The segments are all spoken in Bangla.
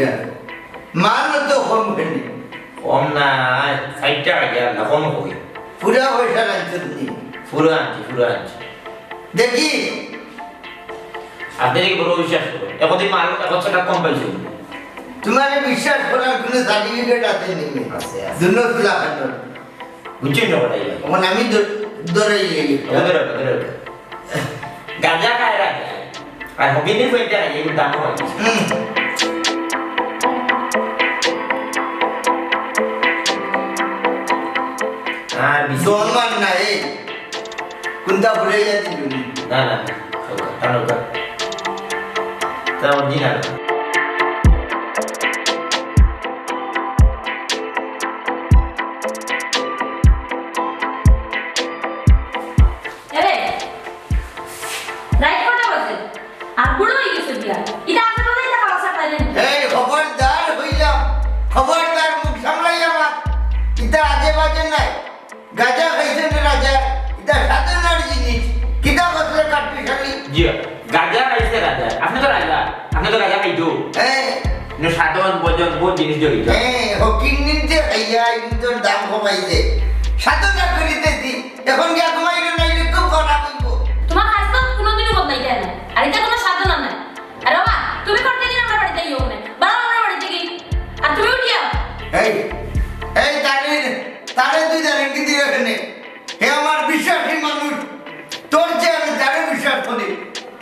পয়সা মানও তো কম ফেলি কম না 60 টাকা গেল না কম কই পুরা পয়সা আনছো তুমি পুরো আনছি দেখি আপনি কি বড় বিশ্বাস করো এখন মাল 100 কম পাইছো তোমার বিশ্বাস করার কোনো সার্টিফিকেট আছে নাকি আছে দুনো তুলা কাটো বুঝছেন না ওটাই এখন আমি ধরে ধরে গাঁজা খায় রাখে আর হবিনি কইতে এই দাম হয় আর বিজমান না এই কোনটা ভুলে যাচ্ছি তুমি না টানো তা অরিজিনাল খবরদার মুখ সামলাই আমার ইটা আজে বাজে নাই গাজা খাইছেন রাজা ইটা সাধারণ জিনিস কিটা বছরে কাটবি খালি জি গাজা খাইছে রাজা আপনি তো গাজা খাইতো নে সাধারণ ভোজন বহুত জিনিস জড়িত হকিং নিতে খাইয়া কিন্তু দাম কমাইছে সাধনা করিতেছি এখন গিয়া কমাইলে নাইলে খুব খারাপ হইব তোমার কাজ তো কোনোদিনও বদলাই যায় না আর এটা কোনো সাধনা নাই আর বাবা তুমি করতে দিন আমরা বাড়িতে যাইও না বাবা আমরা বাড়িতে গই আর তুমি উঠিয়া এই তারে তুই জানেন কি দিয়ে এখানে হে আমার বিশ্বাসী মানুষ তোর যে আমি তারে বিশ্বাস করি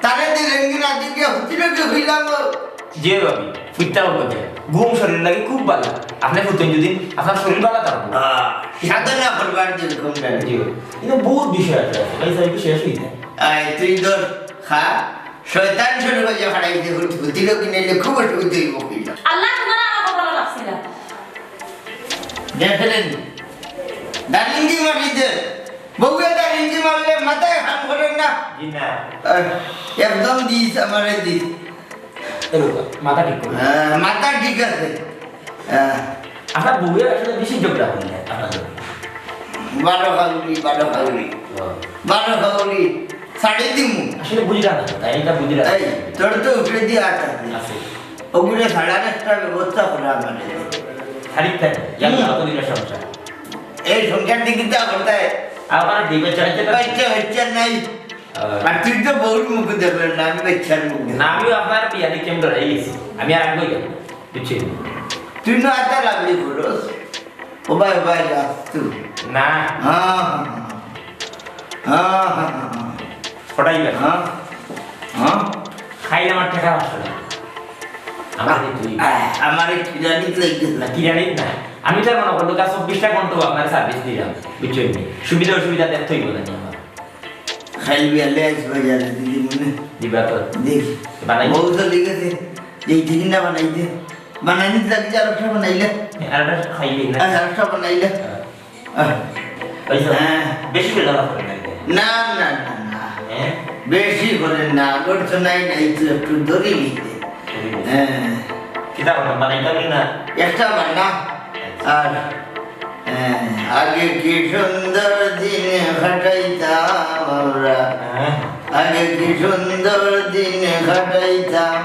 তারে দিয়ে রেঙ্গি না দিকে হচ্ছিল কি হইলাম যে রবি ফুটটাও বলছে ঘুম শরীর লাগে খুব ভালো আপনি ফুটেন যদি আপনার শরীর ভালো থাকবে সাধনা করবার যেরকম জি কিন্তু বহুত বিষয় আছে এই সব শেষ হইতে তুই ধর খা শয়তান শুরু হয়ে হারাইতে হচ্ছিল কি নাইলে খুব অসুবিধা হইব আল্লাহ তোমার আমার ভালো লাগছে না দেখলেন দারিঙ্গি মারিতে বউয়ে দারিঙ্গি মারলে মাথায় হাম করেন না জি না একদম দিস আমারে দিস মাথা ঠিক করে মাথা ঠিক আছে আপনার বউয়ের আসলে বেশি ঝগড়া হলে আপনাদের 12 খাউলি সাড়ে দিমু আসলে বুঝলা না তাই এটা বুঝলা এই তোর তো উপরে দিয়ে আছে ওগুলো সাড়ার একটা ব্যবস্থা করা আমাদের খারিক থাকে কতদিনের সংসার এই সংখ্যার দিকে যা করতে আপনার দিবে চাইতে বাচ্চা নাই আর তুই তো বহুত মুখ দেখলেন না আমি বাচ্চার মুখ না আমিও আপনার বিয়াদি কেমন রয়ে গেছি আমি আর আগে গেলাম বুঝছি তুই না আটা লাগলি খরচ ওবাই যাস তুই না ফটাই গেল খাইলে আমার টাকা আসলে আমার কিরানি না কিরানি না আমি তো মনে করলো 24টা ঘন্টা আপনার সার্ভিস দিলাম বুঝছেন সুবিধা অসুবিধা দেখতে হইব না আমার খাইবি আলে আসবে জানে দিদি মনে দিবা তো দেখ বানাই বহু তো লিখেছে এই দিন না বানাইতে বানানি লাগি আর একটা বানাইলে আরটা খাইবি না আরটা বানাইলে পয়সা বেশি বেলা করে না বেশি করে না করছ নাই তো একটু ধরে নিতে কিতা কথা বানাইতে না একটা বানা আর আগে কি সুন্দর দিন কাটাইতাম আমরা আগে কি সুন্দর দিন কাটাইতাম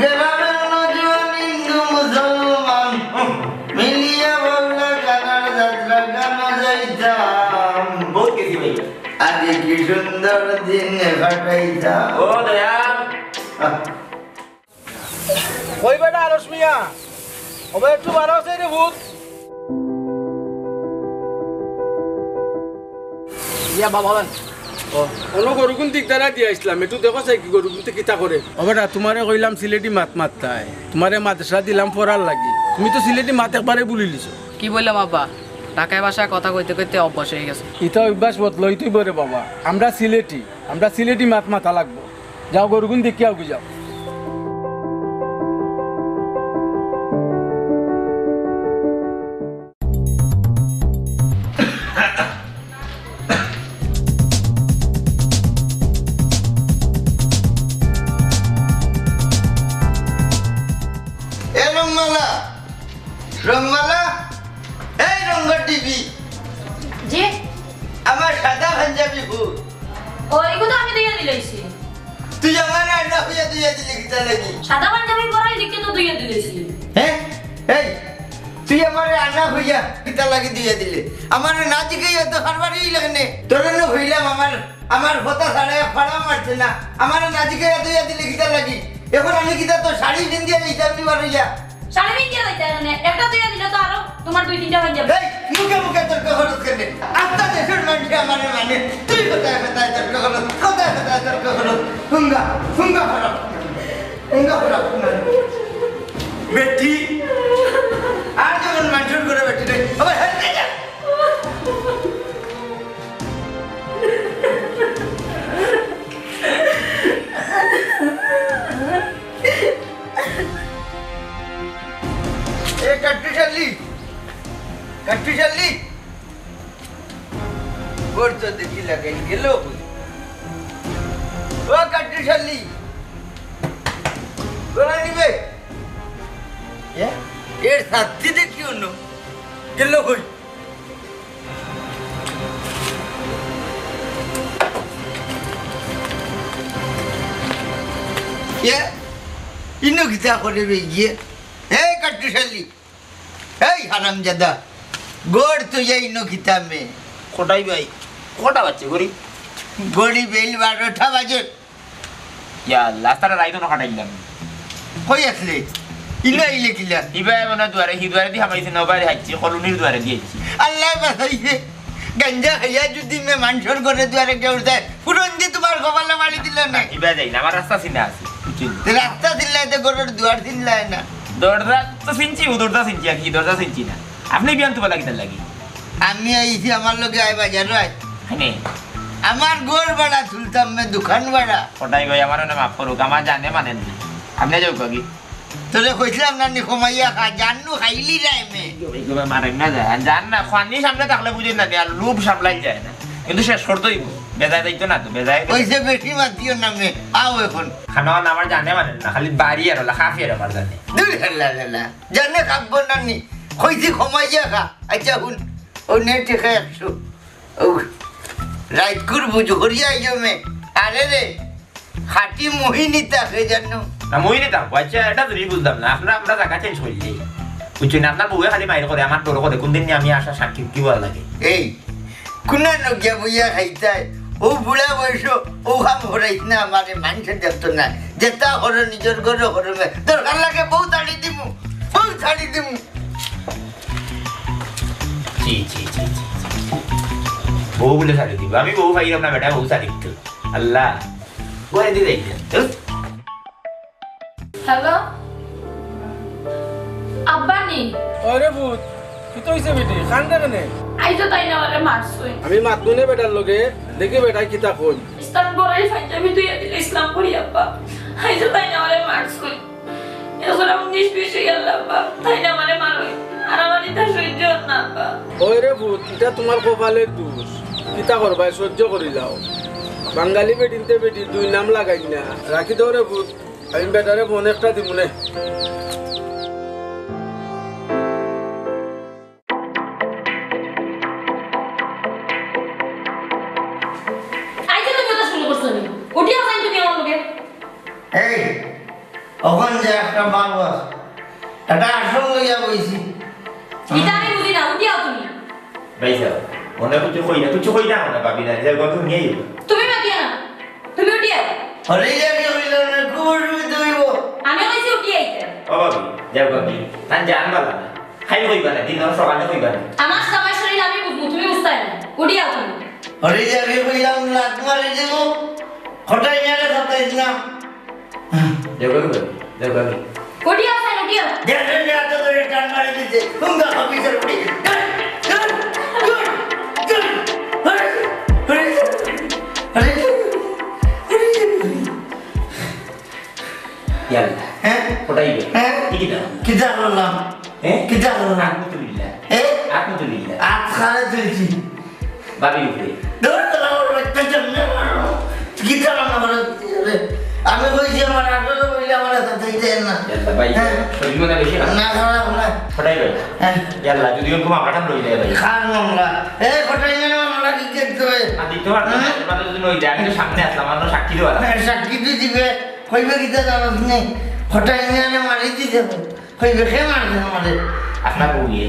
গ্রামের নজওয়ান হিন্দু মুসলমান মিলিয়া বললে গানার যাত্রা গানা যাইতাম বহুত কিছু ভাই আগে কি সুন্দর দিন কাটাইতাম ও দয়াল কই বেটা রশ্মিয়া ওবে একটু বারো আছে রে ভূত ইয়া বাবা কোনো গরু কোন দিক দ্বারা দিয়ে আসলাম একটু দেখো চাই কি গরু কিন্তু কিতা করে ও বেটা তোমারে কইলাম সিলেটি মাত মারতাই তোমারে মাদ্রাসা দিলাম পড়ার লাগি তুমি তো সিলেটি মাত একবারে বুলি লিছো কি বললাম আব্বা ঢাকায় ভাষায় কথা কইতে কইতে অভ্যাস হয়ে গেছে ইটা অভ্যাস বদলইতেই বরে বাবা আমরা সিলেটি মাত মাথা লাগবো যাও গরু কোন দিক কি আগে যাও রংমালা এই রঙ্গর টিভি জি আমার সাদা পাঞ্জাবি ভূত ওইগুলো তো আমি দিয়ে দিলাইছি তুই আমার আন্না হইয়া দুইয়া দিলে কিতা লাগি সাদা পাঞ্জাবি পরাই দেখে তো দুইয়া দিয়েছি হ্যাঁ এই তুই আমার আন্না হইয়া কিতা লাগি দুইয়া দিলে আমার না জিগাইয়া তো হারবারই লাগনে তোর না হইলাম আমার কথা ছাড়া ফাড়া মারছে না আমার না জিগাইয়া দুইয়া দিলে কিতা লাগি এখন আমি কিতা তো শাড়ি পিন্দিয়া দিতাম নিবার হইয়া শাড়ি পিন্দিয়া দিতে না একটা দুইয়া দিলে তো আরো তোমার দুই তিনটা হয়ে যাবে এই মুখে মুখে তর্ক খরচ করে আত্মা দেশের মানুষ আমার মানে তুই কোথায় কোথায় তর্ক খরচ কোথায় কোথায় তর্ক খরচ হুঙ্গা হুঙ্গা খরচ হুঙ্গা খরচ বেটি আর যেমন মানুষের করে বেটি রে আবার হেঁটে যা এ কাট্টু চাল্লি ওর তো দেখি লাগাই গেল ও কাট্টু চাল্লি ওরা নিবে এর সাথী দেখি অন্য গেল কই ইনো কিতা করে গিয়ে এই কাট্টু চাল্লি এই হারামজাদা গোড় তো যাই নো খিতামে কোটাই ভাই কোটা বাচ্চা করি গড়ি বেল 12টা বাজে ইয়া লাস্টারে রাইতো না কাটাইলাম কই আসলে ইলো আইলে কিলা ইবাই মনে দুয়ারে হিদুয়ারে দি হামাইছে নবারে হাইছি কলোনির দুয়ারে দিয়েছি আল্লাহ বাসাইছে গঞ্জা হইয়া যদি মে মানুষের ঘরে দুয়ারে কেউ যায় পুরন্দি তোমার কপালে মারি দিল না ইবাই যাই না আমার রাস্তা চিনা আছে রাস্তা দিল্লাই তো ঘরের দুয়ার দিল্লাই না দরজা তো চিনছি ও দরজা চিনছি আর কি দরজা চিনছি না আপনি বিয়ান তো লাগি তার লাগি আমি আইছি আমার লোকে আই বাজার রায় হ্যাঁ আমার গোর ভাড়া তুলতাম মে দোকান ভাড়া কোটাই ভাই আমার না মাফ করুক আমার জানে মানেন না আপনি যাও কগি তোরে কইছিলাম না নি কমাইয়া খা জানু খাইলি যায় মে মারেন না যায় জান না খানি সামনে থাকলে বুঝেন না আর লোভ সামলাই যায় না কিন্তু শেষ করতেই বেজায় যাইতো না তো বেজায় কইছে বেশি মাতিও না মে আও এখন খানা আমার জানে মানেন না খালি বাড়ি আর খাফি আর আমার জানে দূর হেলা হেলা জানে খাবো না নি কইছি কমাইয়া খা আচ্ছা হুন ও নেটে খাই একশো ও রাইট করবো জোহরিয়া জমে আরে রে খাটি মোহিনী তাকে জানো না মই নে থাকবো আচ্ছা এটা যদি বুঝলাম না আমরা জায়গা চেঞ্জ করলি বুঝছি না আপনার বউয়ে খালি মাইর করে আমার তোর করে কোনদিন আমি আসা সাক্ষী কি বলা লাগে এই কুনা নগিয়া বইয়া খাইতাই ও বুড়া বয়স ও খাম হরাইস না আমারে মানুষের দেখতো না যেটা হর নিজের ঘরে হরমে দরকার লাগে বউ ছাড়ি দিমু বউ ছাড়ি দিমু জি জি জি বউ বলে ছাড়ি দিব আমি বউ পাইলাম না বেটা বউ ছাড়ি দিত আল্লাহ করে দিয়ে যাই হ্যালো আব্বা নি আরে ভূত কি তো হইছে বেটি কান্দে কেনে আইতো তাই না আমারে মারছই আমি মাতবো না বেটার লগে দেখি বেটা কিতা কই ইসলাম পড়াই পাঞ্জাবি তুই দিলে ইসলাম পড়ি আব্বা আইতো তাই না আমারে মারছই এখন আমি নিষ্পিস হয়ে গেলাম আব্বা তাই না আমারে মারই আর আমার এটা সহ্য হল না আব্বা ওই রে ভূত এটা তোমার কপালের দোষ কিতা করবা সহ্য করি যাও বাঙালি বেটিনতে বেটি দুই নাম লাগাই না রাখি দাও রে ভূত আমি বেটারে ফোন একটা দিব না আইতো তুমি তো শুরু করছো নি উঠিয়া যাই তুমি আমার লগে এই ওখান যে একটা বাবু আছে এটা আসল লইয়া বইছি এটা আমি বুঝি না উঠিয়া তুমি ভাই স্যার মনে কিছু কই না মনে পাবি না যে গত নিয়ে তুমি মাতিয়া না তুমি উঠিয়া হরে যাবি হইল না খুব অসুবিধা হইব আমি কইছি উঠিয়া আইতে ও বাবি যাও কবি তান জান বালা না খাই কইবা না দিন সকালে কইবা না আমার সবাই শরীর আমি বুঝবো তুমি বুঝতে না উঠিয়া তুমি হরে যাবি হইলাম না তোমারে দেব হঠাই নিয়ে কথাইছ না যাও কবি উঠিয়া সাইন উঠিয়া দেখেন না তো করে টান মারি দিতে হুঙ্গা অফিসার উঠি ইয়াল্লা হ্যাঁ কোটাই হ্যাঁ কি না কিতা করলাম কিতা করলাম আলহামদুলিল্লাহ আলহামদুলিল্লাহ আজ খারে তুলছি বাবি উপরে দৌড় তোলা ওর একটা জন্য কিতা রান্না করে আমি কইছি আমার 18 বইলে আমার সাথে দেন না ইয়াল্লা ভাই শরীর মনে বেশি না খারাপ না কোটাই ভাই হ্যাঁ ইয়াল্লা যদি কোন আমরা কাম লই যায় ভাই খান মামলা খটাই না মামলা কি দেখতে হবে দিতে পারতো না, তোমরা তো যদি ওই দেয়, আমি তো সামনে আসলাম, আমার তো সাক্ষী দেওয়া সাক্ষী তুই দিবে কইবে কিতা জানাস নেই হঠাৎ নিয়ে মারি দিতে কইবে সে মারবে আমাদের আপনার বউ গিয়ে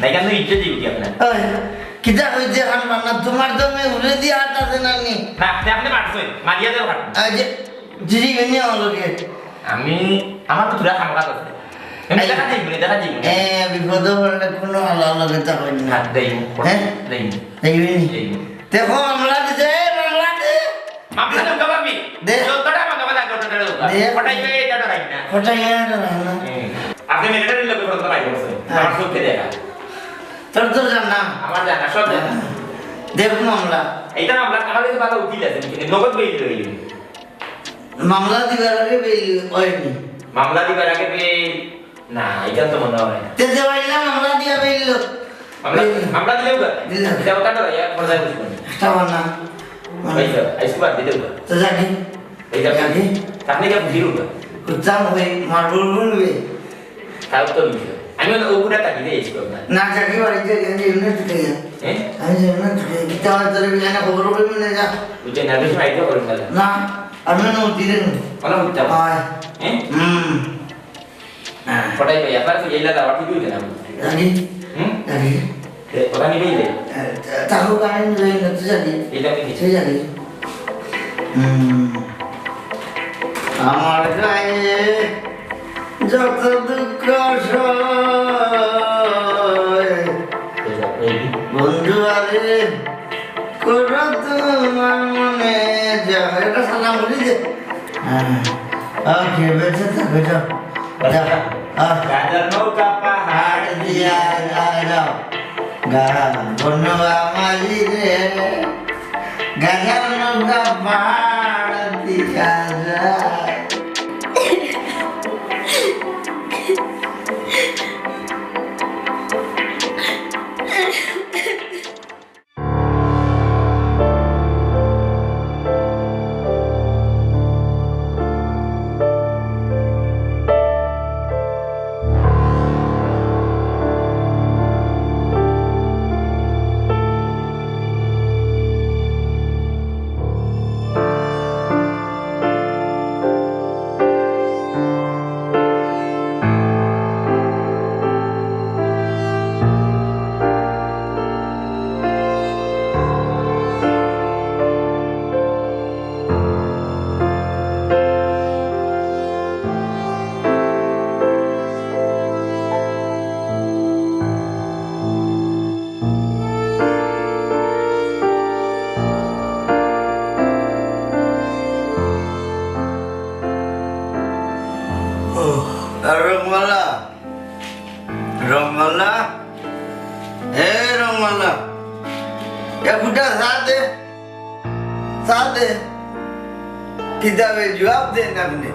নাই কেন ইচ্ছে দিবি কি আপনার কিতা হইতে খান মান্না তোমার তো মেয়ে উড়ে দিয়ে হাত আছে না নি না আপনি মারছেন মারিয়া দেও হাট জিরি গেনি আমাকে আমি আমার তো তুরা খামকা আছে আমি দেখা যাইব বিপদ হলে কোনো আল্লাহ লাগে তা হয় না হাত দেই হ্যাঁ দেই দেখবি দেই দেখো মামলা দিতে মামলা দে মামলা তো গবাবি দে। যতটা মামলা বাদা যতটা দে। ফটাইবে এটা রাখ না হঠাৎ না আপনি মিলিটারি লোকের কথা পাই বলছেন আমার চোখে দেখা তোর তোর জানা আমার জানা সব জানা দেখ মামলা এইটা মামলা আমাদের ভালো উকিল আছে কিন্তু নগদ বেইল রইল মামলা দিবার আগে বেইল হয়নি মামলা দিবার আগে বেইল না এটা তো মনে হয় না তেতে বাইলা মামলা দিয়া বেইল মামলা দিলেও গা দিলাম। এটা ওটা ইয়া পর্যায়ে বুঝবেন তাও না এইটা আইসবার দিলেও গা তো জানি এইটা জানি আপনি কি বুঝিরু গা কুতাম হই মারবুল বলবে তাও তো বুঝিরু আমি ওগুলা তাকি দিয়েছি না না জানি বাড়িতে গেলে এমনি থেকে হ্যাঁ আমি যেমন থেকে কিতা তোর বিয়ানা খবর কইবি না যা বুঝে নার্ভাস আইডিয়া করেন না না আমি না দিলেন কোন বুঝতা হয় হ্যাঁ হ্যাঁ ফটাই ভাই আপনার তো এইলা দাওয়া ঠিক হইছে না জানি হুম জানি ওটা নিবেইলে তাহু গাড়ি নিয়ে না তো জানি এটা কি সে জানি আমার গায়ে যত দুঃখ সয় বন্ধু আরে করো তোমার মনে যা এটা সালাম বলি যে হ্যাঁ খেয়ে বেঁচে থাকবে যাও যাও গাজার নৌকা পাহাড় হাড় দিয়া যাও গা বনবা মাঝি রে গাজার নৌকা পাহাড় দিয়া যায় রংমালা রংমালা হে রংমালা এ ফুটা साथ दे किताबे जवाब देना अपने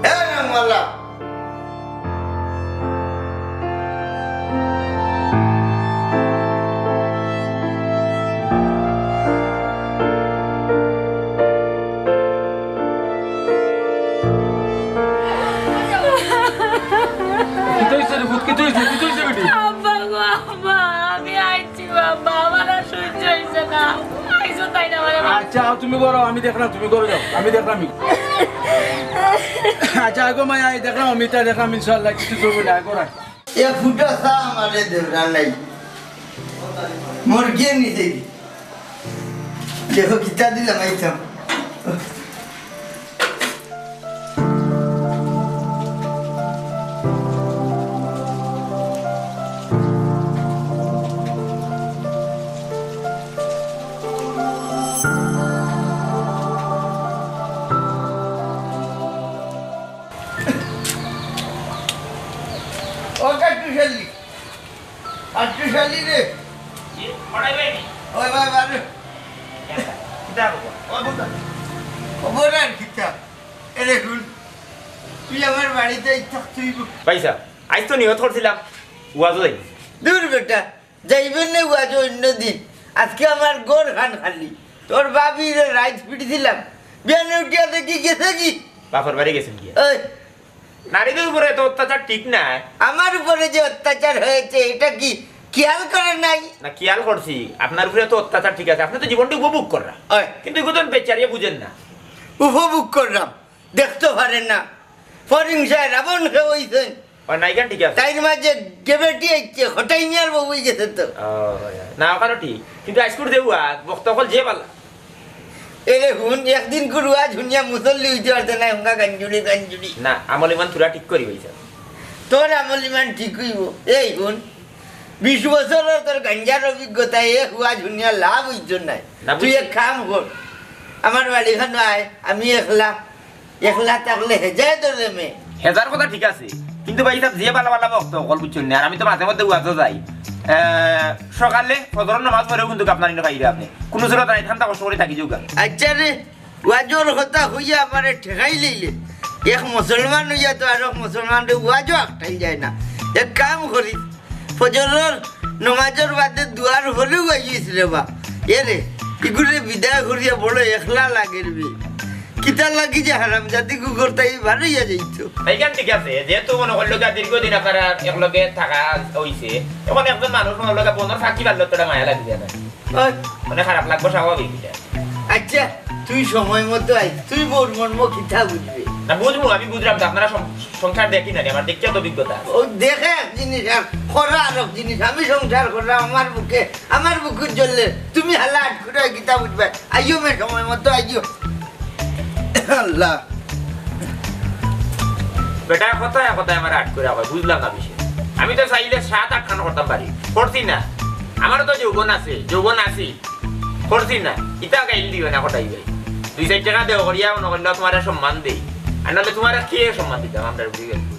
ए रंगवाला আব্বা গো আব্বা আমি আইছি বাবা আমার আর সহ্য হইছে না আইছো তাই না মানে আচ্ছা তুমি করো আমি দেখলাম তুমি করো যাও আমি দেখলাম আচ্ছা আগো মাই আই দেখলাম অমিতা দেখলাম ইনশাআল্লাহ কিছু করবো না করা ये फुटा सा हमारे देवरान नहीं मुर्गी नहीं देगी देखो कितना दिल हमारी था আট্টুশালী রে ওই ভাই বারে খবর আর কিতা এরে শুন তুই আমার বাড়িতে থাকতুই পয়সা আজ তো নিয়ত করছিলাম ওয়াজও যাই দূর বেটা যাইবেন না ওয়াজ অন্য দিন আজকে আমার গোর খান খালি তোর বাবির রাইট পিটিছিলাম বিয়ানে উঠিয়া দেখি গেছে কি বাপর বাড়ি গেছেন কি ওই নারীদের উপরে তো অত্যাচার ঠিক না আমার উপরে যে অত্যাচার হয়েছে এটা কি খেয়াল করে নাই না খেয়াল করছি আপনার উপরে তো অত্যাচার ঠিক আছে আপনি তো জীবনটা উপভোগ করা ওই কিন্তু এগুলো বেচারিয়ে বুঝেন না উপভোগ করলাম দেখতে পারেন না ফরিংসায় রাবণ হইছেন আর নাইকান ঠিক আছে তাইর মাঝে গেবেটি আইছে হঠাই নিয়ার বউই গেছে তো না ওখানে ঠিক কিন্তু আজকুর দেবুয়া বক্তকল যে পালা এরে হুন একদিন করুয়া ঝুনিয়া মুসল্লি হইতে পারছে না হুঙ্গা গাঞ্জুড়ি না আমল ইমান তুরা ঠিক করি হয়েছে তোর আমল ইমান ঠিক হইব এই হুন 20 বছরের তোর গাঞ্জার অভিজ্ঞতা এ হুয়া ঝুনিয়া লাভ হইছ নাই না, তুই বুঝছি। এক কাম কর আমার বাড়ি খান আয় আমি একলা থাকলে হেজায় তোরে মেয়ে হেজার কথা ঠিক আছে কিন্তু ভাই সাহেব যে পালা পালা বক্তকল বুঝছেন না আর আমি তো মাঝে মধ্যে উয়াতে যাই সকালে ফজরের নামাজ পড়েও কিন্তু আপনার ইনো খাইবে আপনি কোনো জোর নাই ঠান্ডা কষ্ট করে থাকি যোগা আচ্ছা রে ওয়াজর কথা হইয়া আমারে ঠেকাই লইলে এক মুসলমান হইয়া তো আর এক মুসলমান ওয়াজও একটাই যায় না এক কাম করি ফজরের নমাজের বাদে দুয়ার হলেও আইস রে বা এরে এগুলো বিদায় করিয়া বড় একলা লাগে রে কিতা লাগি যে হারাম জাতি কুকুর তাই ভালোইয়া যাইতো এইখান ঠিক আছে যেহেতু মনে করলো দীর্ঘদিন আপনারা একলগে থাকা হইছে এখন একজন মানুষ মনে লগে বন্ধুর ফাঁকি পারলো তোরা মায়া লাগবে না ওই, মানে খারাপ লাগবো স্বাভাবিক এটা। আচ্ছা তুই সময় মতো আই তুই বোর মর্ম কিতা বুঝবি না বুঝবো আমি বুঝলাম তো আপনারা সংসার দেখি না আমার দেখিয়া তো অভিজ্ঞতা আছে। ও দেখে এক জিনিস আর করা আর এক জিনিস আমি সংসার করলাম আমার বুকে জ্বললে তুমি হালা আটকুটা গীতা বুঝবে আইও মে সময় মতো আইও আল্লাহ বেটা কথায় কথায় আমার আট করে হয় বুঝলাম না বিষয় আমি তো চাইলে 7-8 খানা করতাম পারি করছি না আমারও তো যৌবন আছে করছি না ইটা গাইল দিবে না কটাই ভাই 2-4 টাকা দেওয়া করিয়া মনে করলে তোমার সম্মান দেই আর নাহলে তোমার কে সম্মান দিতাম আমরা বুঝে গেছি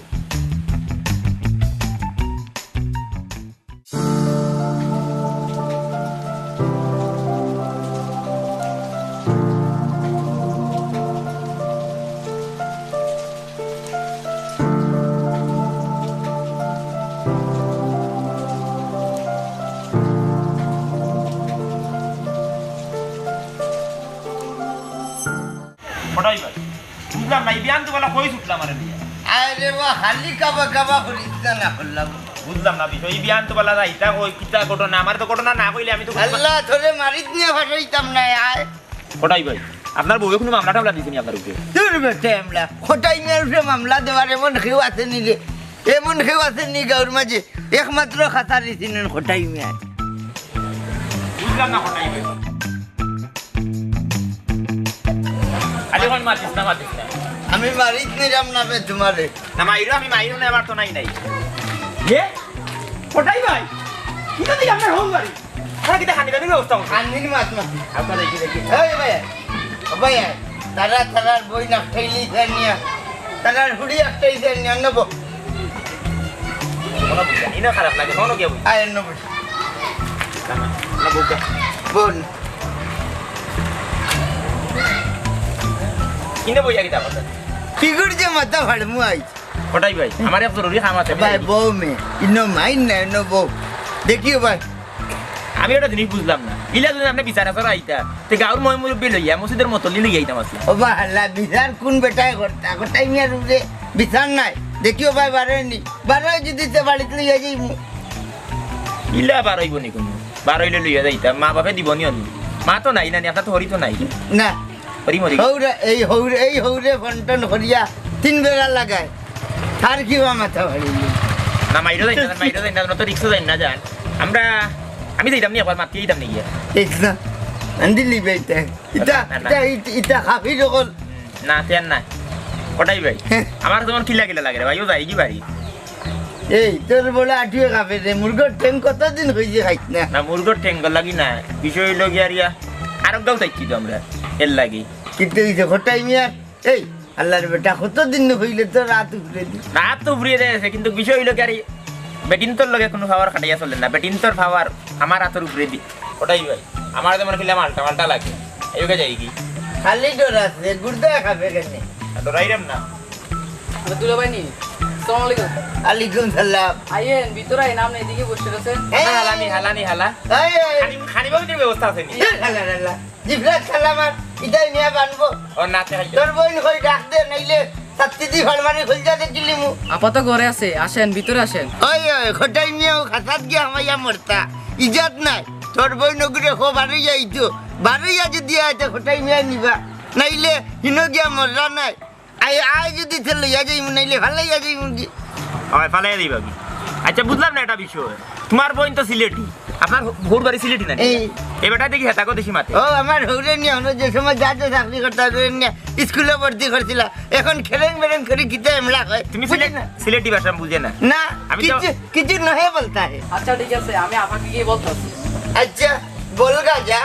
কটাই ভাই বুঝলাম না এই বিয়ান তো বলা কই ছুটলাম আরে আরে বা হালি কাবা কাবা করিস না করলাম বুঝলাম না বিষয় এই বিয়ান তো বলা যায় এটা কই কিতা ঘটনা আমার তো ঘটনা না কইলে আমি তো আল্লাহ তোরে মারিত নিয়ে ভাসাইতাম না আয় কটাই ভাই আপনার বউয়ে কোনো মামলা টামলা দিছেনি আপনার উপরে তোর বেটে আমলা খোটাই মেয়ের উপরে মামলা দেওয়ার এমন কেউ আছে নি রে এমন কেউ আছে নি গাঁর মাঝে একমাত্র খাতা দিছিলেন খোটাই মেয়ে বুঝলাম না কটাই ভাই আরে কোন মাতিস না আমি মারিত নিলাম না বে তোমারে না আমি মাইরো না আমার তো নাই এ কটাই ভাই কিটা দিই আপনার হোম বাড়ি আর কিটা খানি দানি ব্যবস্থা করছে আনদিন মাত মাত আপনারা দেখি এই ভাই ভাই তারার বই না খাইলি নিয়া তারার হুড়ি একটাই নিয়া নেব কোনো বুঝানি না খারাপ লাগে কোনো কেউ আয় নেব না বুকা বোন কিনে বইয়া কিতা কথা কি করছে মাথা ফাড়মু আই কটাই ভাই আমার এক জরুরি কাম আছে ভাই বউ মে ইনো মাইন না ইনো বউ দেখিও ভাই আমি একটা জিনিস বুঝলাম না ইলা যদি আপনি বিচারা করা আইতা তে গাঁর মই মুরব্বি লইয়া মসজিদের মতো লইয়া আইতাম আসলাম ও ভাই আল্লাহ বিচার কোন বেটায় করতে আগটাই মিয়ার উপরে বিচার নাই দেখিও ভাই বারেনি বারে যদি তে বাড়িতে লইয়া যাই ইলা বারইব নি কোনো বারইলে লইয়া যাইতাম মা বাপে দিবনি অনি মা তো নাই না আপনার তো হরি তো নাই না হরি মরি এই হৌরে ফন্টন করিয়া 3 বেলা লাগায় তার কি বা মাথা ফাড়িলি না মাইরো যাই না তো রিক্সা যাই না যান আমি যাইতাম নি একবার মাতি যাইতাম নি গিয়া দেখনা আন্দিলি বেটা ইটা খাফি যখন না তেন না কটাই ভাই আমার তোমার কিলা লাগে রে ভাই ও যাই কি বাড়ি এই তোর বলে আঠিয়ে খাবে রে মুরগর ঠ্যাং কতদিন হয়েছে খাইছ না না মুরগোর ঠেঙ্গ লাগি না বিষয় হইল গিয়া রিয়া আর গাও চাইছি তো আমরা এর লাগি কিন্তু এই যে ঘটাই মিয়ার এই আল্লাহর বেটা কতদিন হইলে তো রাত উঠলে দি রাত তো ঘুরিয়ে যাচ্ছে কিন্তু বিষয় হইল কি আর বেটিন তোর লগে কোনো খাবার খাটাইয়া চলে না বেটিন তোর খাবার আমার হাতের উপরে দি ওটাই ভাই আমার যেমন খেলে মালটা লাগে এইকে যাই কি খালি ডোর আছে গুর্দা খাবে কেন ডরাইরাম না দুলা ভাই নি আসসালামু আলাইকুম আলাইকুম সালাম আইয়েন ভিতরে আইন আপনি এদিকে বসে রয়েছেন হালা এই এই খানি বাবুদের ব্যবস্থা আছে নি জিভরাত খালামার ইদাই নিয়া বানবো ও নাতে খাই তোর বইন কই ডাক দে নাইলে সাত্তিদি ফালমারি খুলজা দেখিলি মু আপাতত ঘরে আছে, আসেন ভিতরে আসেন। ওই খটাই নিয়ে খাতাত গিয়া আমাইয়া মরতা ইজাত নাই তোর বই নগুরে খো বাড়িয়া আইতো বাড়িয়া যদি আইতে খটাই নিয়ে নিবা নাইলে হিন গিয়া মররা নাই আই যদি তে লইয়া যাই নাইলে ভালাইয়া যাই মুগি হয় ফালাই দিবা কি আচ্ছা বুঝলাম না এটা বিষয় তোমার বোন তো সিলেটি আপনার ভোর বাড়ি সিলেটি না এই এই বেটা দেখি হেতাকো দেখি মাতে ও আমার হৌরে নিয়ে হলো যে সময় যাতে চাকরি করতে স্কুলে ভর্তি করছিল এখন খেলেন বেরেন করে কিতে এমলা হয় তুমি সিলেটি ভাষা বুঝে না না আমি তো- কিছু নহে বলতা হে আচ্ছা ঠিক আছে, আমি আপনাকে গিয়ে বলতেছি। আচ্ছা বলগা যা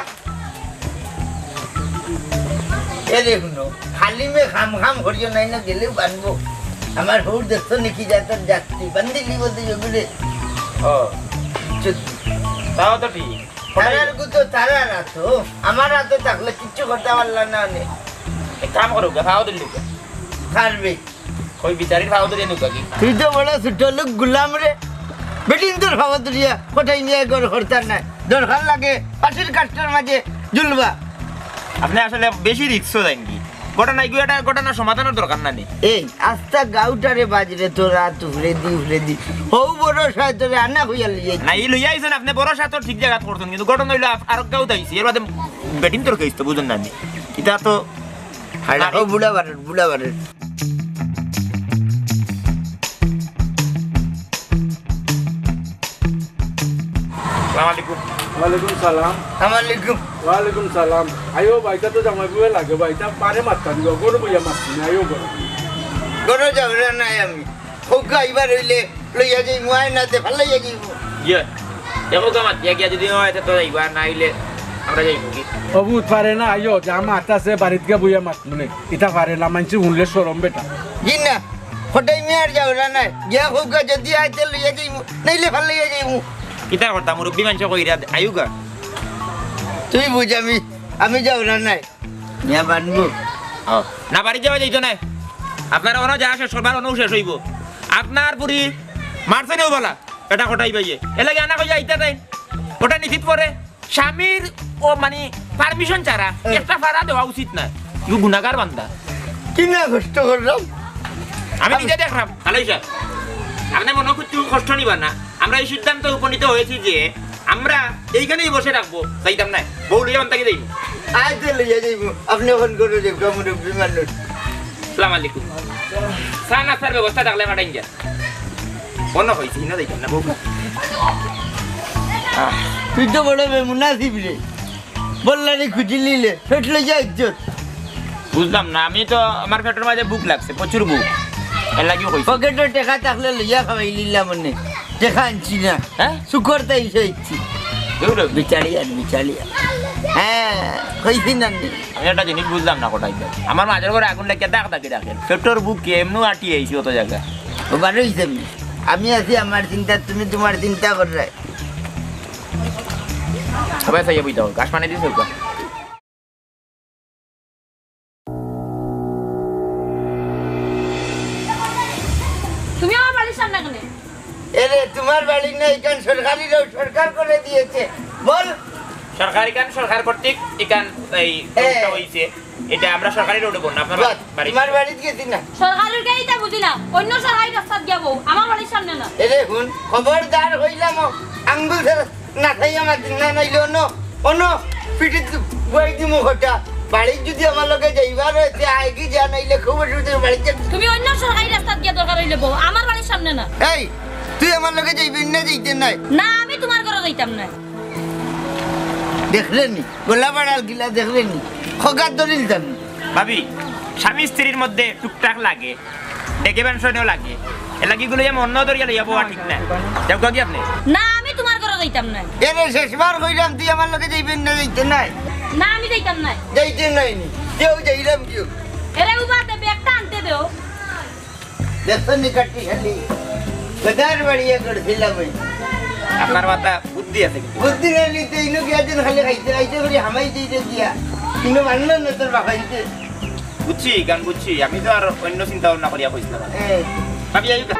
এ দেখুন খালি মে খাম খাম করিও নাই না গেলেও বানবো আমার হৌর দেখতো নাকি যাতার যাত্রী বান্দিলি বলতে যেগুলো ও তাও তো ঠিক তারার গুতো তারা রাতো আমার হাতে থাকলে কিচ্ছু করতে পারলাম না অনেক এক কাম করো খাওয়া দিল খারবে কই বিচারির খাওয়া দিলে নুকা কি তুই তো বড় ছোট লোক গুলাম রে বেটিন তোর খাওয়া তুলিয়া কোথায় নিয়ে গড় হরতার নাই দরকার লাগে পাশের কাজটার মাঝে ঝুলবা আপনি আসলে বেশি রিস্কও দেন কি ঘটনা এগুলো একটা ঘটনা সমাধানের দরকার না নেই এই আস্তা গাউটারে বাজরে তোরা তুলে দি হৌ বড় সায় তোরে আনা হইয়া লিয়ে না এই লইয়া আইছেন আপনি বড় সাথে ঠিক জায়গা করছেন কিন্তু ঘটনা হইলো আর কেউ দাইছি এর বাদে বেটিং তোর কেস তো বুঝুন না এটা তো ও বুড়া বারের আসসালামু আলাইকুম ওয়ালাইকুম সালাম। আমালিকুম ওয়ালাইকুম সালাম। আয়ো বাইটা তো জামাই বুয়ে লাগে বাইটা পারে মারতা দিও গরু বইয়া মারছি না আয়ো গরু গড় যাবরে নাই আমি হোকা এবার হইলে লইয়া যাই মুয়াই না তে ফালাইয়া যাইব ইয়ে দেখো গামাত গিয়া যদি হয় তো যাইবা না হইলে আমরা যাইবো কি অবুত পারে না আয়ো জামা আতাছে বাড়িত গিয়া বইয়া মারমুনে ইটা পারে না মানছি শুনলে শরম বেটা জি না ফটাই মেয়ার যাবরা নাই গিয়া হোকা যদি আইতে লইয়া যাইব নাইলে ফালাইয়া যাইব কিতা করতা মুরব্বী মানুষ কইরা আয়ুগা তুই বুঝ আমি যাবরা নাই নিয়া বানবো না বাড়ি যাওয়া যাইতো না আপনার ওরা যা শেষ করবার অনু শেষ হইব আপনার পুরি মারছে নেও বলা এটা কটাই পাইয়ে এলাকে আনা কই যাইতে দেন ওটা নিশ্চিত করে স্বামীর ও মানে পারমিশন ছাড়া একটা ভাড়া দেওয়া উচিত না ইউ গুনাগার বান্দা কি না কষ্ট করলাম আমি নিজে দেখলাম আলাইসা আপনি মনে করতে কষ্ট নিবা না আমরা এই সিদ্ধান্ত উপনীত হয়েছি যে আমরা এইখানেই বসে রাখবো চাইতাম না বউ লিয়ে বান্তাকে যাইব আইতে লইয়া যাইব আপনি ফোন করে দেব মুরব্বী মানুষ সালাম আলাইকুম চা নাস্তার ব্যবস্থা থাকলে কাটাই যা অন্য হয়েছি না দেখেন না বউ তুই তো বড় মুনাসিব রে বললানি খুঁজি নিলে ফেটলে যা ইজ্জত বুঝলাম না আমি তো আমার পেটের মাঝে বুক লাগছে প্রচুর বুক এর লাগিও কইছি পকেটে টেকা থাকলে লইয়া খাওয়াই নিলাম মনে টেকা আনছি না হ্যাঁ শুকর তাই ইচ্ছি এগুলো বিচারিয়া হ্যাঁ কইছি না নি। আমি একটা জিনিস বুঝলাম না কোটাই আমার মাঝের ঘরে আগুন লাগিয়ে দাগ দাগে রাখেন পেটর বুক এমনি আটি আইছি অত জায়গা ও বারো হিসাবে আমি আছি আমার চিন্তা তুমি তোমার চিন্তা করে সবাই সাইয়া বইতে হবে গাছ পানি দিয়েছে তুমি আমার বাড়ির সামনে কেন? এরে তোমার বাড়ি না এখান সরকারি রোড সরকার করে দিয়েছে বল সরকারি কান সরকার কর্তৃক এখান এই রোডটা হইছে এটা আমরা সরকারি রোডে বল না আপনার বাস, বাড়ি তোমার বাড়িতে গেছি না সরকারের গাড়িটা বুঝি না, অন্য সরকারি রাস্তা যাবো, আমার বাড়ির সামনে না। এরে হুন খবরদার হইলাম আঙ্গুল না খাই আমার না নাইলে অন্য পিঠে বই দিম ঘটা বাড়ি যদি আমার লগে যাইবার হইতে আগে যা নাইলে খুব অসুবিধা বাড়িতে তুমি অন্য সরকারি রাস্তা গিয়ে দরকার হইলে বউ, আমার বাড়ির সামনে না। এই তুই আমার লগে যাইবি না যাইতে নাই না আমি তোমার ঘরে যাইতাম না। দেখলেনি গোলা বাড়াল গিলা দেখলেনি খগার দলিল জানি ভাবি স্বামী স্ত্রীর মধ্যে টুকটাক লাগে ডেকে পেনশনেও লাগে এলাকিগুলো যেমন অন্য দরিয়া লইয়া পাওয়া ঠিক না যাও কি আপনি না আমি তোমার ঘরে যাইতাম না। এরে শেষবার কইলাম তুই আমার লগে যাইবি না যাইতে নাই না আমি যাইতাম না। যাইতে নাই নি কেউ যাইলাম কেউ এরে উবা দেবে একটা আনতে দেও। দেখনি কাটি খালি গদার বাড়িয়া করছিলাম ওই আপনার মাথা বুদ্ধি আছে কিন্তু বুদ্ধি নাই নিতে ইনো গিয়াছেন খালি খাইতে খাইতে করে হামাই দিতে দিয়া কিন্তু মানল না তোর বাবাইতে বুঝছি গান বুঝছি আমি তো আর অন্য চিন্তা ভাবনা করিয়া কইছিলাম ভাবি আইবা